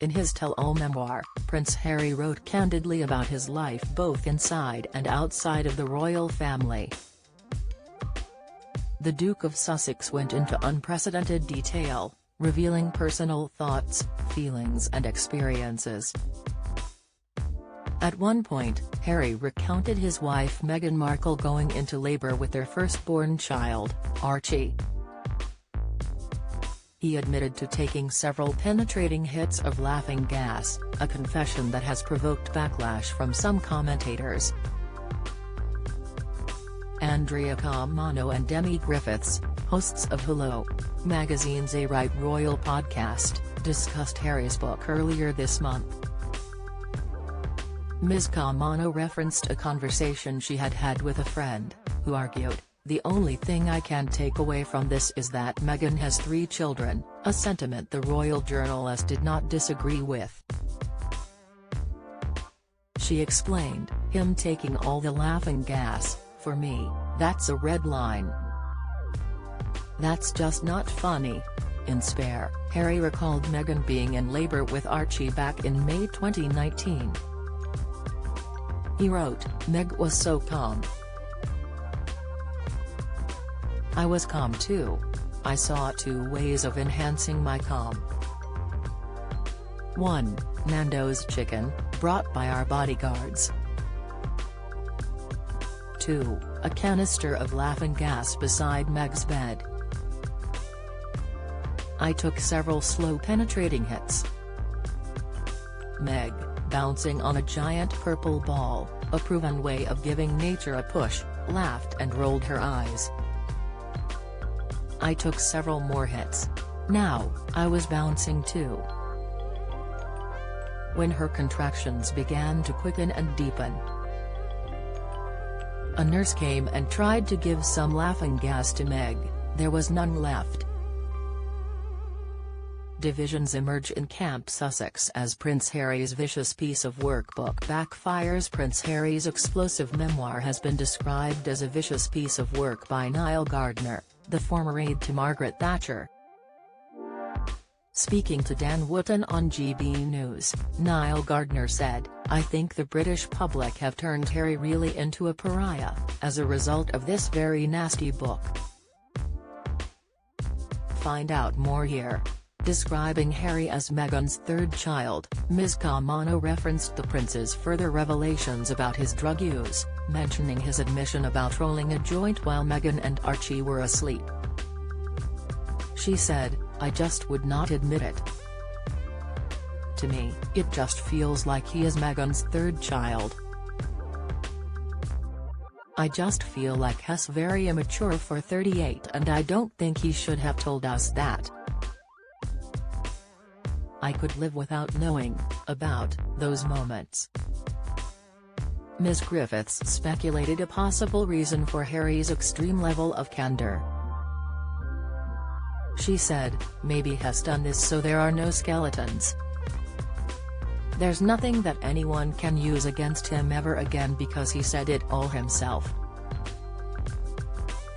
In his tell-all memoir, Prince Harry wrote candidly about his life both inside and outside of the royal family. The Duke of Sussex went into unprecedented detail, revealing personal thoughts, feelings and experiences. At one point, Harry recounted his wife Meghan Markle going into labour with their firstborn child, Archie. He admitted to taking several penetrating hits of laughing gas, a confession that has provoked backlash from some commentators. Andrea Camano and Demi Griffiths, hosts of Hello! Magazine's A Right Royal podcast, discussed Harry's book earlier this month. Ms. Camano referenced a conversation she had had with a friend, who argued, "The only thing I can take away from this is that Meghan has 3 children, a sentiment the royal journalist did not disagree with." She explained, "Him taking all the laughing gas, for me, that's a red line. That's just not funny." In Spare, Harry recalled Meghan being in labour with Archie back in May 2019. He wrote, "Meg was so calm. I was calm too. I saw 2 ways of enhancing my calm. 1, Nando's chicken, brought by our bodyguards. 2, a canister of laughing gas beside Meg's bed. I took several slow penetrating hits. Meg, bouncing on a giant purple ball, a proven way of giving nature a push, laughed and rolled her eyes. I took several more hits. Now, I was bouncing too." When her contractions began to quicken and deepen, a nurse came and tried to give some laughing gas to Meg. There was none left. Divisions emerge in Camp Sussex as Prince Harry's vicious piece of work book backfires. Prince Harry's explosive memoir has been described as a vicious piece of work by Niall Gardner, the former aide to Margaret Thatcher. Speaking to Dan Wootton on GB News, Niall Gardner said, "I think the British public have turned Harry really into a pariah, as a result of this very nasty book." Find out more here. Describing Harry as Meghan's 3rd child, Ms. Camano referenced the prince's further revelations about his drug use, mentioning his admission about rolling a joint while Meghan and Archie were asleep. She said, "I just would not admit it. To me, it just feels like he is Meghan's 3rd child. I just feel like he's very immature for 38 and I don't think he should have told us that. I could live without knowing about those moments." Ms. Griffiths speculated a possible reason for Harry's extreme level of candor. She said, "Maybe he's done this so there are no skeletons. There's nothing that anyone can use against him ever again because he said it all himself."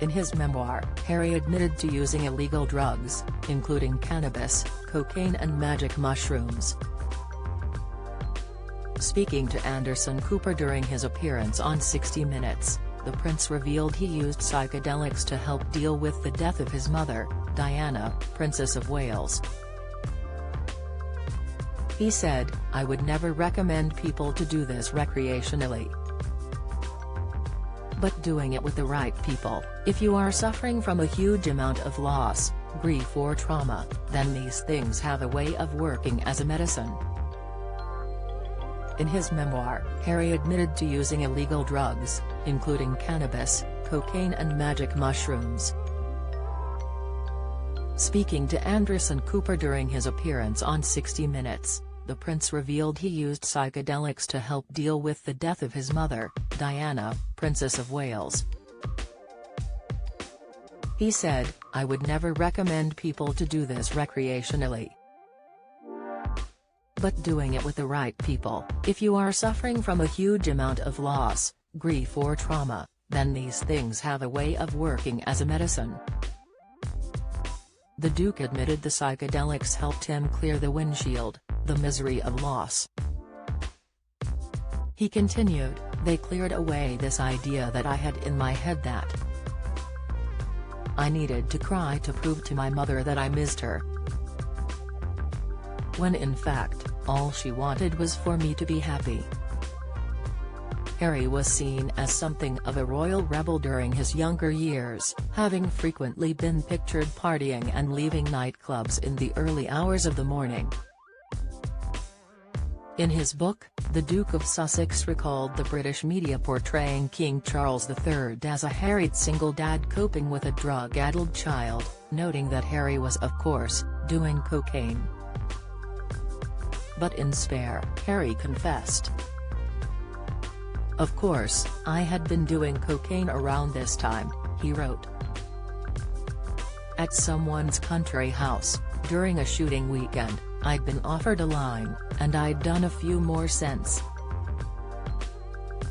In his memoir, Harry admitted to using illegal drugs, including cannabis, cocaine and magic mushrooms. Speaking to Anderson Cooper during his appearance on 60 Minutes, the prince revealed he used psychedelics to help deal with the death of his mother, Diana, Princess of Wales. He said, "I would never recommend people to do this recreationally. But doing it with the right people, if you are suffering from a huge amount of loss, grief or trauma, then these things have a way of working as a medicine." In his memoir, Harry admitted to using illegal drugs, including cannabis, cocaine and magic mushrooms. Speaking to Anderson Cooper during his appearance on 60 Minutes, the prince revealed he used psychedelics to help deal with the death of his mother, Diana, Princess of Wales. He said, "I would never recommend people to do this recreationally. But doing it with the right people, if you are suffering from a huge amount of loss, grief or trauma, then these things have a way of working as a medicine." The Duke admitted the psychedelics helped him clear the windshield, the misery of loss. He continued, "They cleared away this idea that I had in my head that I needed to cry to prove to my mother that I missed her. When in fact, all she wanted was for me to be happy." Harry was seen as something of a royal rebel during his younger years, having frequently been pictured partying and leaving nightclubs in the early hours of the morning. In his book, the Duke of Sussex recalled the British media portraying King Charles III as a harried single dad coping with a drug-addled child, noting that Harry was of course, doing cocaine. But in Spare, Harry confessed, "Of course, I had been doing cocaine around this time," he wrote. "At someone's country house, during a shooting weekend, I'd been offered a line, and I'd done a few more cents."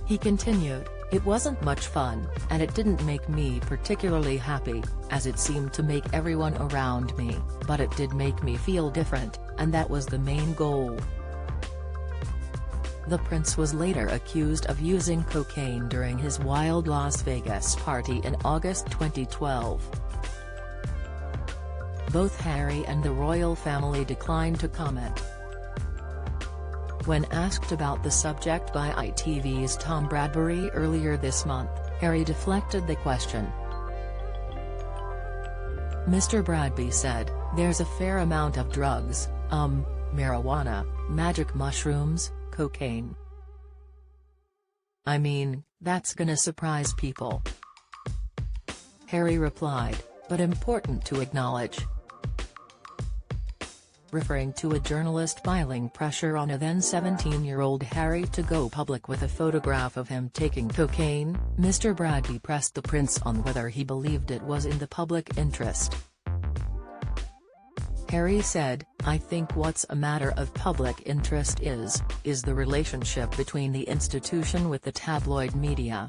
He continued, "It wasn't much fun, and it didn't make me particularly happy, as it seemed to make everyone around me, but it did make me feel different, and that was the main goal." The prince was later accused of using cocaine during his wild Las Vegas party in August 2012. Both Harry and the royal family declined to comment. When asked about the subject by ITV's Tom Bradbury earlier this month, Harry deflected the question. Mr. Bradbury said, "There's a fair amount of drugs, marijuana, magic mushrooms, cocaine. I mean, that's gonna surprise people." Harry replied, "But important to acknowledge." Referring to a journalist piling pressure on a then 17-year-old Harry to go public with a photograph of him taking cocaine, Mr. Bradbury pressed the prince on whether he believed it was in the public interest. Harry said, "I think what's a matter of public interest is the relationship between the institution with the tabloid media.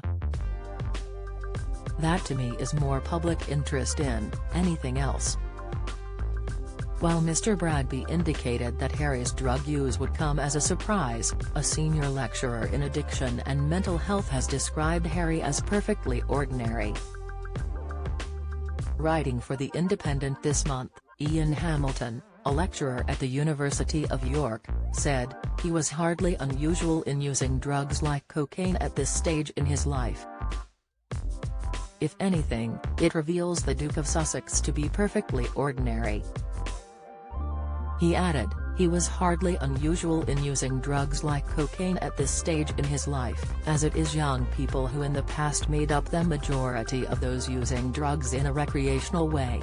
That to me is more public interest in anything else." While Mr. Bradbury indicated that Harry's drug use would come as a surprise, a senior lecturer in addiction and mental health has described Harry as perfectly ordinary. Writing for The Independent this month, Ian Hamilton, a lecturer at the University of York, said, "He was hardly unusual in using drugs like cocaine at this stage in his life. If anything, it reveals the Duke of Sussex to be perfectly ordinary." He added, "He was hardly unusual in using drugs like cocaine at this stage in his life, as it is young people who in the past made up the majority of those using drugs in a recreational way."